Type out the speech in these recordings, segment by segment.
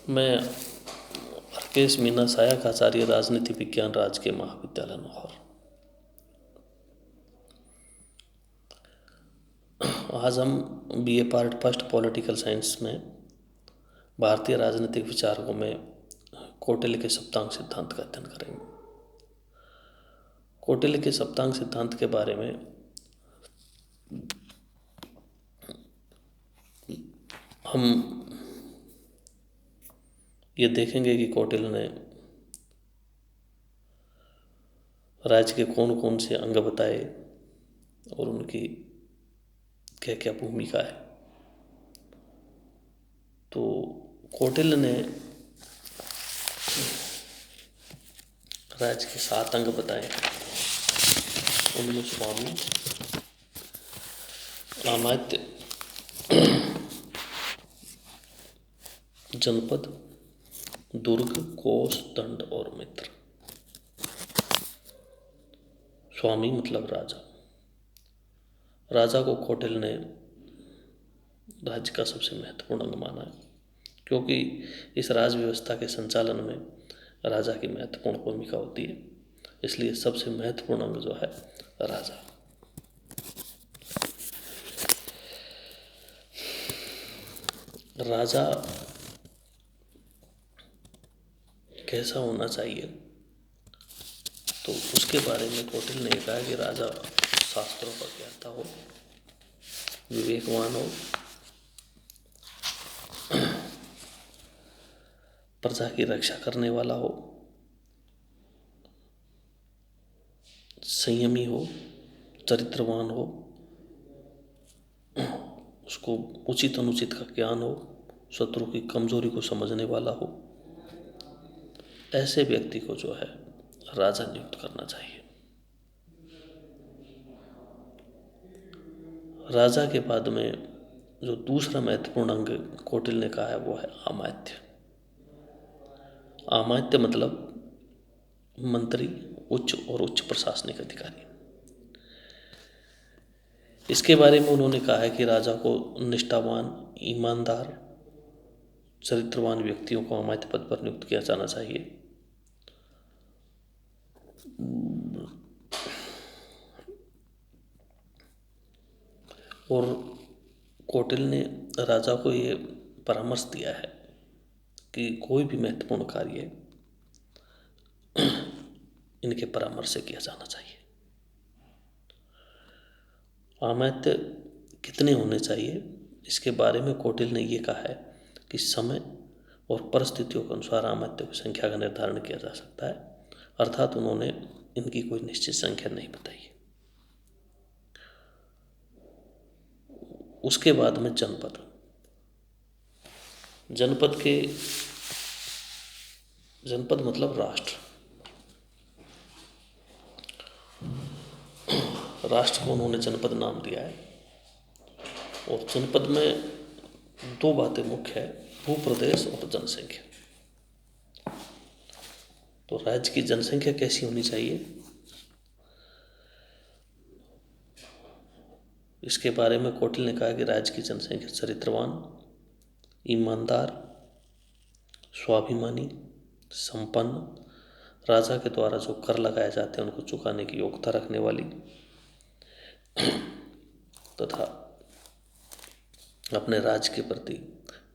मैं हरकेश मीना सहायक आचार्य राजनीति विज्ञान राजकीय महाविद्यालय लाहौर। आज हम BA part first political science में भारतीय राजनीतिक विचारकों में कौटिल्य के सप्तांग सिद्धांत का अध्ययन करेंगे। कौटिल्य के सप्तांग सिद्धांत के बारे में हम ये देखेंगे कि कौटिल्य ने राज्य के कौन कौन से अंग बताए और उनकी क्या क्या भूमिका है। तो कौटिल्य ने राज्य के 7 अंग बताए। उनमें स्वामी, अमात्य, जनपद, दुर्ग, कोष, दंड और मित्र। स्वामी मतलब राजा। राजा को कौटिल्य ने राज्य का सबसे महत्वपूर्ण अंग माना है, क्योंकि इस राज व्यवस्था के संचालन में राजा की महत्वपूर्ण भूमिका होती है। इसलिए सबसे महत्वपूर्ण अंग जो है राजा। राजा कैसा होना चाहिए, तो उसके बारे में कौटिल्य ने कहा कि राजा शास्त्रों का ज्ञाता हो, विवेकवान हो, प्रजा की रक्षा करने वाला हो, संयमी हो, चरित्रवान हो, उसको उचित अनुचित का ज्ञान हो, शत्रु की कमजोरी को समझने वाला हो। ऐसे व्यक्ति को जो है राजा नियुक्त करना चाहिए। राजा के बाद में जो दूसरा महत्वपूर्ण अंग कौटिल्य ने कहा है वो है अमात्य। अमात्य मतलब मंत्री, उच्च और उच्च प्रशासनिक अधिकारी। इसके बारे में उन्होंने कहा है कि राजा को निष्ठावान, ईमानदार, चरित्रवान व्यक्तियों को अमात्य पद पर नियुक्त किया जाना चाहिए। और कौटिल्य ने राजा को ये परामर्श दिया है कि कोई भी महत्वपूर्ण कार्य इनके परामर्श से किया जाना चाहिए। अमात्य कितने होने चाहिए, इसके बारे में कौटिल्य ने ये कहा है कि समय और परिस्थितियों के अनुसार अमात्य की संख्या का निर्धारण किया जा सकता है। अर्थात उन्होंने इनकी कोई निश्चित संख्या नहीं बताई। उसके बाद में जनपद। जनपद मतलब राष्ट्र। राष्ट्र को उन्होंने जनपद नाम दिया है। और जनपद में 2 बातें मुख्य है, भूप्रदेश और जनसंख्या। तो राज्य की जनसंख्या कैसी होनी चाहिए, इसके बारे में कौटिल्य ने कहा कि राज्य की जनसंख्या चरित्रवान, ईमानदार, स्वाभिमानी, संपन्न, राजा के द्वारा जो कर लगाए जाते हैं उनको चुकाने की योग्यता रखने वाली तथा अपने राज्य के प्रति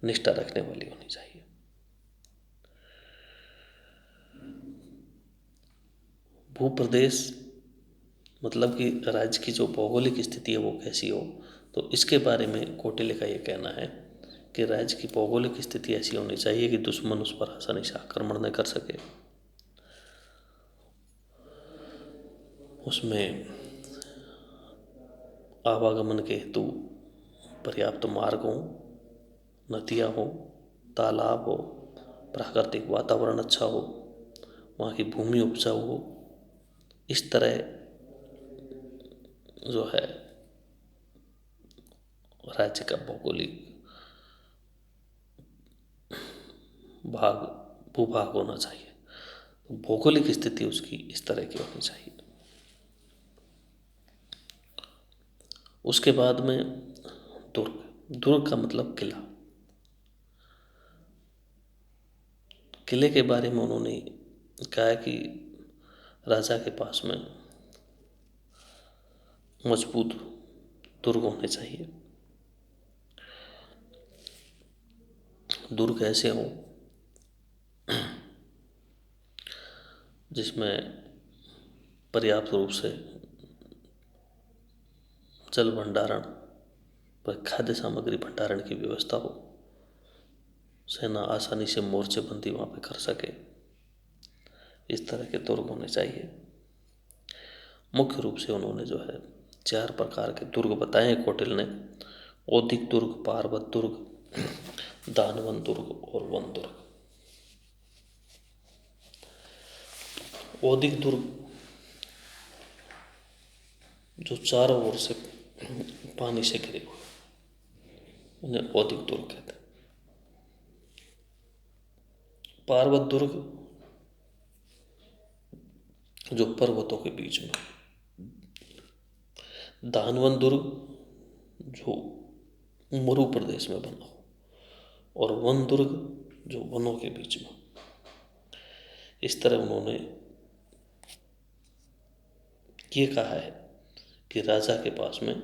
निष्ठा रखने वाली होनी चाहिए। भूप्रदेश मतलब कि राज्य की जो भौगोलिक स्थिति है वो कैसी हो, तो इसके बारे में कौटिल्य का ये कहना है कि राज्य की भौगोलिक स्थिति ऐसी होनी चाहिए कि दुश्मन उस पर आसानी से आक्रमण न कर सके। उसमें आवागमन के हेतु पर्याप्त मार्ग हो, नदियाँ हो, तालाब हो, प्राकृतिक वातावरण अच्छा हो, वहाँ की भूमि उपजाऊ हो। इस तरह जो है राज्य का भौगोलिक भूभाग होना चाहिए। भौगोलिक स्थिति उसकी इस तरह की होनी चाहिए। उसके बाद में दुर्ग। दुर्ग का मतलब किला। किले के बारे में उन्होंने कहा कि राजा के पास में मजबूत दुर्ग होने चाहिए। दुर्ग ऐसे हों जिसमें पर्याप्त रूप से जल भंडारण व खाद्य सामग्री भंडारण की व्यवस्था हो, सेना आसानी से मोर्चेबंदी वहाँ पे कर सके, इस तरह के दुर्ग होने चाहिए। मुख्य रूप से उन्होंने जो है 4 प्रकार के दुर्ग बताए हैं कौटिल्य ने: औदिक दुर्ग, पार्वत दुर्ग, दानवन दुर्ग और वन दुर्ग। औदिक दुर्ग जो चारों ओर से पानी से घिरे हुए, उन्हें औदिक दुर्ग कहते हैं। पार्वत दुर्ग जो पर्वतों के बीच में, दानवन दुर्ग जो मरु प्रदेश में बना हो, और वन दुर्ग जो वनों के बीच में। इस तरह उन्होंने ये कहा है कि राजा के पास में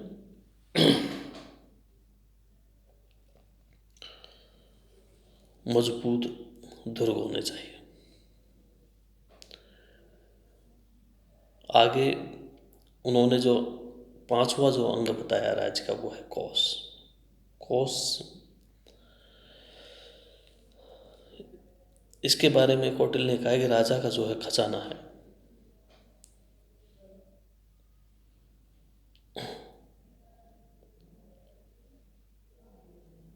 मजबूत दुर्ग होने चाहिए। आगे उन्होंने जो 5वां जो अंग बताया राज्य का, वो है कोष। कोष, इसके बारे में कौटिल्य ने कहा है कि राजा का जो है खजाना है,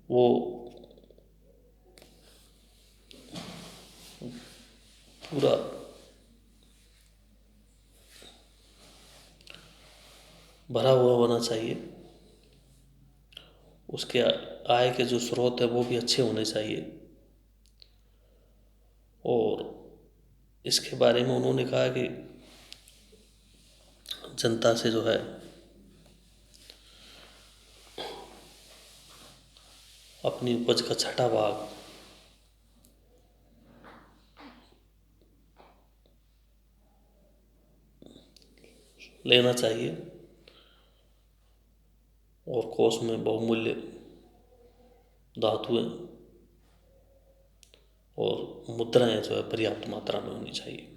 वो पूरा भरा हुआ होना चाहिए। उसके आय के जो स्रोत है वो भी अच्छे होने चाहिए। और इसके बारे में उन्होंने कहा कि जनता से जो है अपनी उपज का 6वां भाग लेना चाहिए, और कोष में बहुमूल्य धातुएं और मुद्राएं जो है पर्याप्त मात्रा में होनी चाहिए।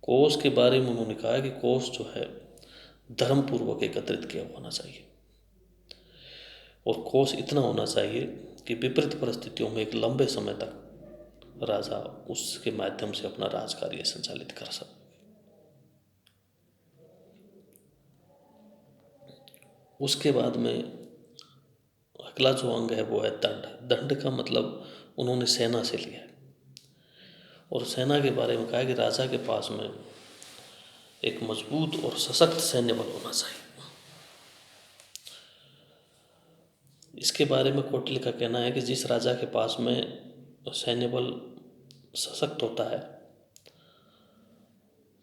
कोष के बारे में उन्होंने कहा है कि कोष जो है धर्मपूर्वक एकत्रित किया होना चाहिए, और कोष इतना होना चाहिए कि विपरीत परिस्थितियों में एक लंबे समय तक राजा उसके माध्यम से अपना राजकार्य संचालित कर सके। उसके बाद में अगला जो अंग है वो है दंड। दंड का मतलब उन्होंने सेना से लिया है, और सेना के बारे में कहा कि राजा के पास में एक मजबूत और सशक्त सैन्य बल होना चाहिए। इसके बारे में कौटिल्य का कहना है कि जिस राजा के पास में सैन्य बल सशक्त होता है,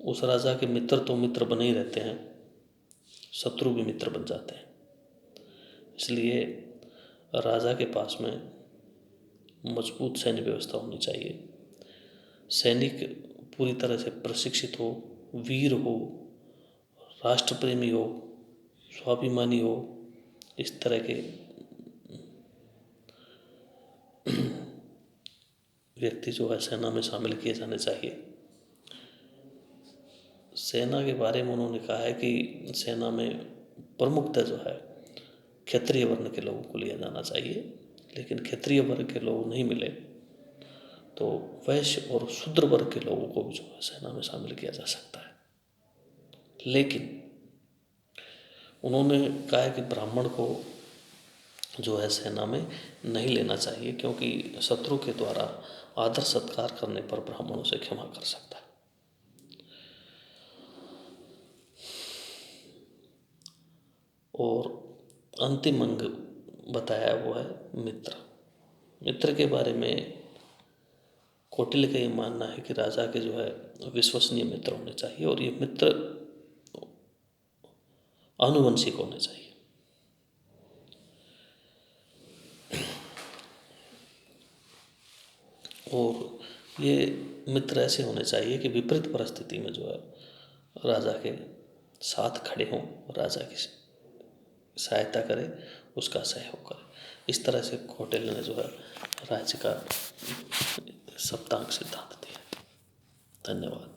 उस राजा के मित्र तो मित्र बने ही रहते हैं, शत्रु भी मित्र बन जाते हैं। इसलिए राजा के पास में मजबूत सैन्य व्यवस्था होनी चाहिए। सैनिक पूरी तरह से प्रशिक्षित हो, वीर हो, राष्ट्रप्रेमी हो, स्वाभिमानी हो, इस तरह के व्यक्ति जो है सेना में शामिल किए जाने चाहिए। सेना के बारे में उन्होंने कहा है कि सेना में प्रमुखतः जो है क्षत्रिय वर्ण के लोगों को लिया जाना चाहिए, लेकिन क्षत्रिय वर्ग के लोग नहीं मिले तो वैश्य और शूद्र वर्ग के लोगों को भी जो है सेना में शामिल किया जा सकता है। लेकिन उन्होंने कहा है कि ब्राह्मण को जो है सेना में नहीं लेना चाहिए, क्योंकि शत्रु के द्वारा आदर सत्कार करने पर ब्राह्मणों से क्षमा कर सकता है। और अंतिम अंग बताया वो है मित्र। मित्र के बारे में कौटिल्य का ये मानना है कि राजा के जो है विश्वसनीय मित्र होने चाहिए, और ये मित्र आनुवंशिक होने चाहिए। और ये मित्र ऐसे होने चाहिए कि विपरीत परिस्थिति में जो है राजा के साथ खड़े हों, राजा की सहायता करें, उसका सहयोग करें। इस तरह से कौटिल्य ने जो है राज्य का सप्तांग सिद्धांत दिया। धन्यवाद।